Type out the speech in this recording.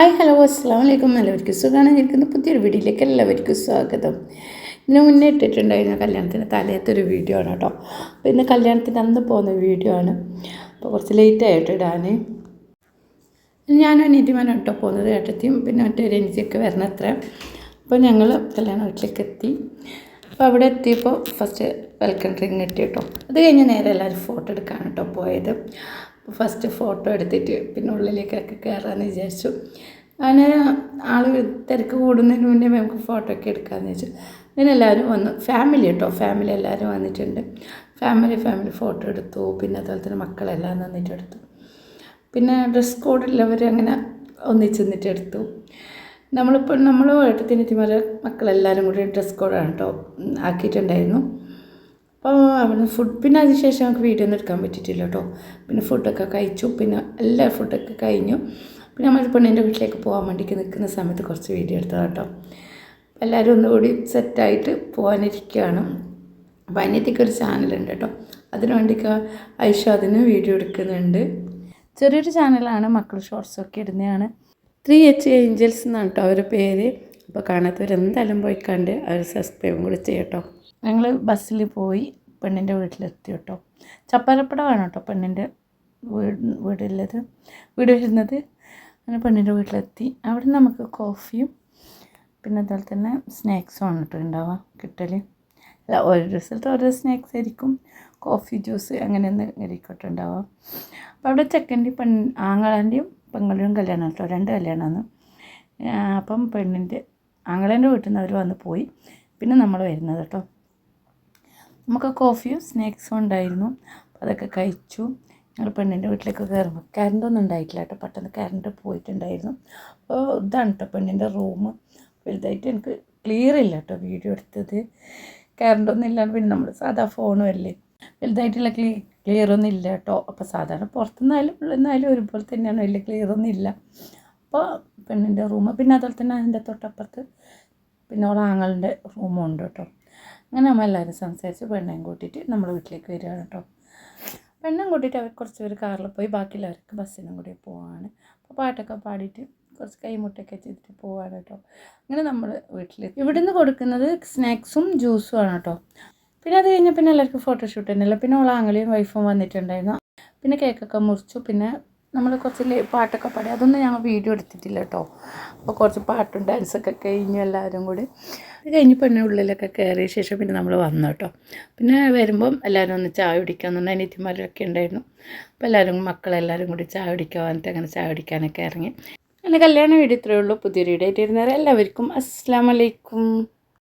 Hi hello അസ്സാം വലൈക്കും. എല്ലാവർക്കും സുഖമാണ് ഇരിക്കുന്ന പുതിയൊരു വീഡിയോയിലേക്ക് എല്ലാവർക്കും സ്വാഗതം. ഇതിന് മുന്നേ ഇട്ടിട്ടുണ്ടായിരുന്ന കല്യാണത്തിന് തലേത്തൊരു വീഡിയോ ആണ് കേട്ടോ. അപ്പോൾ ഇന്ന് കല്യാണത്തിന് അന്ന് പോകുന്ന വീഡിയോ ആണ്. അപ്പോൾ കുറച്ച് ലേറ്റായിട്ട് ഇടാൻ ഞാനും അനിയത്തിമാരും കേട്ടോ പോകുന്നത്. ഏട്ടത്തിയും പിന്നെ മറ്റൊരു എനിക്കൊക്കെ വരണം അത്ര. അപ്പോൾ ഞങ്ങൾ കല്യാണ വീട്ടിലേക്ക് എത്തി. അപ്പോൾ അവിടെ എത്തിയപ്പോൾ ഫസ്റ്റ് വെൽക്കം ഡ്രിങ്ക് കിട്ടി കേട്ടോ. അത് കഴിഞ്ഞ് നേരെ എല്ലാവരും ഫോട്ടോ എടുക്കാൻ കേട്ടോ പോയത്. ഫസ്റ്റ് ഫോട്ടോ എടുത്തിട്ട് പിന്നെ ഉള്ളിലേക്കൊക്കെ കയറാമെന്ന് വിചാരിച്ചു. അങ്ങനെ ആൾ തിരക്ക് കൂടുന്നതിന് മുന്നേ നമുക്ക് ഫോട്ടോ ഒക്കെ എടുക്കാമെന്ന് വെച്ചു. അങ്ങനെ എല്ലാവരും വന്നു, ഫാമിലി കേട്ടോ, ഫാമിലി എല്ലാവരും വന്നിട്ടുണ്ട്. ഫാമിലി ഫോട്ടോ എടുത്തു. പിന്നെ അതുപോലെ തന്നെ മക്കളെല്ലാം വന്നിട്ട് എടുത്തു. പിന്നെ ഡ്രസ് കോഡുള്ളവർ അങ്ങനെ ഒന്നിച്ച് നിന്നിട്ട് എടുത്തു. നമ്മളും ഏട്ടത്തിനിത്തിമാരെ മക്കളെല്ലാവരും കൂടി ഡ്രസ് കോഡാണ് കേട്ടോ ആക്കിയിട്ടുണ്ടായിരുന്നു. അപ്പോൾ അവിടെ ഫുഡ് പിന്നെ അതിന് ശേഷം നമുക്ക് വീഡിയോ ഒന്നും എടുക്കാൻ പറ്റിയിട്ടില്ല കേട്ടോ. പിന്നെ ഫുഡൊക്കെ കഴിച്ചു. പിന്നെ എല്ലാ ഫുഡൊക്കെ കഴിഞ്ഞു. പിന്നെ നമ്മൾ പെണ്ണിൻ്റെ വീട്ടിലേക്ക് പോകാൻ വേണ്ടിയിട്ട് നിൽക്കുന്ന സമയത്ത് കുറച്ച് വീഡിയോ എടുത്തതാണ് കേട്ടോ. എല്ലാവരും ഒന്നുകൂടി സെറ്റായിട്ട് പോകാനിരിക്കുകയാണ്. അപ്പോൾ അനിയത്തിക്കൊരു ചാനലുണ്ട് കേട്ടോ, അതിനു വേണ്ടിയിട്ട് ഐഷ അതിന് വീഡിയോ എടുക്കുന്നുണ്ട്. ചെറിയൊരു ചാനലാണ്, മക്കൾ ഷോർട്സൊക്കെ ഇടുന്നതാണ്. 3H ഏഞ്ചൽസ് എന്നാണ് കേട്ടോ അവരുടെ പേര്. അപ്പോൾ കാണാത്തവരെന്തായാലും പോയി കണ്ട് അവർ സബ്സ്ക്രൈബും കൂടി ചെയ്യട്ടോ. ഞങ്ങൾ ബസ്സിൽ പോയി പെണ്ണിൻ്റെ വീട്ടിലെത്തി കേട്ടോ. ചപ്പാരപ്പടമാണ് കേട്ടോ പെണ്ണിൻ്റെ വീട് വരുന്നത്. അങ്ങനെ പെണ്ണിൻ്റെ വീട്ടിലെത്തി. അവിടെ നമുക്ക് കോഫിയും പിന്നെ അതുപോലെ തന്നെ സ്നാക്സും ആണ് കേട്ടോ ഉണ്ടാവുക കിട്ടൽ. അല്ല, ഓരോ സ്ഥലത്ത് ഓരോ സ്നാക്സ് ആയിരിക്കും, കോഫി ജ്യൂസ് അങ്ങനെയൊന്നും ആയിരിക്കട്ടെ ഉണ്ടാവുക. അപ്പോൾ അവിടെ ചെക്കൻ്റെയും ആങ്ങളേൻ്റെയും പെങ്ങളുടെയും കല്യാണം കേട്ടോ, 2 കല്യാണമാണ്. അപ്പം പെണ്ണിൻ്റെ ആങ്ങളേൻ്റെ വീട്ടിൽ നിന്ന് അവർ വന്ന് പോയി. പിന്നെ നമ്മൾ വരുന്നത് കേട്ടോ. നമുക്ക് കോഫിയും സ്നാക്സും ഉണ്ടായിരുന്നു. അപ്പോൾ അതൊക്കെ കഴിച്ചു. ഞങ്ങൾ പെണ്ണിൻ്റെ വീട്ടിലേക്ക് കയറുമ്പോൾ കറണ്ടൊന്നും ഉണ്ടായിട്ടില്ല കേട്ടോ, പെട്ടെന്ന് കറണ്ട് പോയിട്ടുണ്ടായിരുന്നു. അപ്പോൾ ഇതാണ് കേട്ടോ പെണ്ണിൻ്റെ റൂം. വലുതായിട്ട് എനിക്ക് ക്ലിയർ ഇല്ല കേട്ടോ വീഡിയോ എടുത്തത്, കറണ്ടൊന്നും ഇല്ലാണ്ട്. പിന്നെ നമ്മൾ സാധാ ഫോണും അല്ലേ, വലുതായിട്ടുള്ള ക്ലിയറൊന്നും ഇല്ല കേട്ടോ. അപ്പോൾ സാധാരണ പുറത്തുനിന്നായാലും ഉള്ളിൽ ഒരുപോലെ തന്നെയാണ്, വലിയ ക്ലിയറൊന്നും ഇല്ല. അപ്പോൾ പെണ്ണിൻ്റെ റൂം പിന്നെ അതുപോലെ തന്നെ അതിൻ്റെ തൊട്ടപ്പുറത്ത് പിന്നെ ഓളെ ആങ്ങളുടെ റൂമും ഉണ്ട് കേട്ടോ. അങ്ങനെ നമ്മൾ എല്ലാവരും സംസാരിച്ച് പെണ്ണേം കൂട്ടിയിട്ട് നമ്മൾ വീട്ടിലേക്ക് വരികയാണ് കേട്ടോ. പെണ്ണും കൂട്ടിയിട്ട് അവർ കുറച്ച് പേര് കാറിൽ പോയി, ബാക്കിയുള്ളവർക്ക് ബസ്സിനും കൂടി പോവാണ്. അപ്പോൾ പാട്ടൊക്കെ പാടിയിട്ട് കുറച്ച് കൈമുട്ടൊക്കെ ചെയ്തിട്ട് പോവാണ് കേട്ടോ. അങ്ങനെ നമ്മൾ വീട്ടിൽ ഇവിടുന്ന് കൊടുക്കുന്നത് സ്നാക്സും ജ്യൂസും ആണ് കേട്ടോ. പിന്നെ അത് കഴിഞ്ഞാൽ പിന്നെ എല്ലാവർക്കും ഫോട്ടോഷൂട്ട് തന്നെയല്ല. പിന്നെ ഓളെ ആങ്ങളെയും വൈഫും വന്നിട്ടുണ്ടായിരുന്നു. പിന്നെ കേക്കൊക്കെ മുറിച്ചു. പിന്നെ നമ്മൾ കുറച്ച് പാട്ടൊക്കെ പാടി, അതൊന്നും ഞങ്ങൾ വീഡിയോ എടുത്തിട്ടില്ല കേട്ടോ. അപ്പോൾ കുറച്ച് പാട്ടും ഡാൻസൊക്കെ കഴിഞ്ഞു എല്ലാവരും കൂടി. അത് കഴിഞ്ഞ് പെണ്ണിൻ്റെ ഉള്ളിലൊക്കെ കയറിയ ശേഷം പിന്നെ നമ്മൾ വന്നു കേട്ടോ. പിന്നെ വരുമ്പം എല്ലാവരും ഒന്ന് ചായ കുടിക്കാൻ തന്നെ അനിയത്തിമാരൊക്കെ ഉണ്ടായിരുന്നു. അപ്പോൾ എല്ലാവരും മക്കളെല്ലാവരും കൂടി ചായ കുടിക്കാൻ വന്നിട്ട് അങ്ങനെ ചായ കുടിക്കാനൊക്കെ ഇറങ്ങി. അങ്ങനെ കല്യാണ വീഡിയോ ഇത്രയേ ഉള്ളൂ. പുതിയൊരു വീഡിയോ ആയിട്ട് ഇരുന്നേരം എല്ലാവർക്കും അസ്സലാമു അലൈക്കും.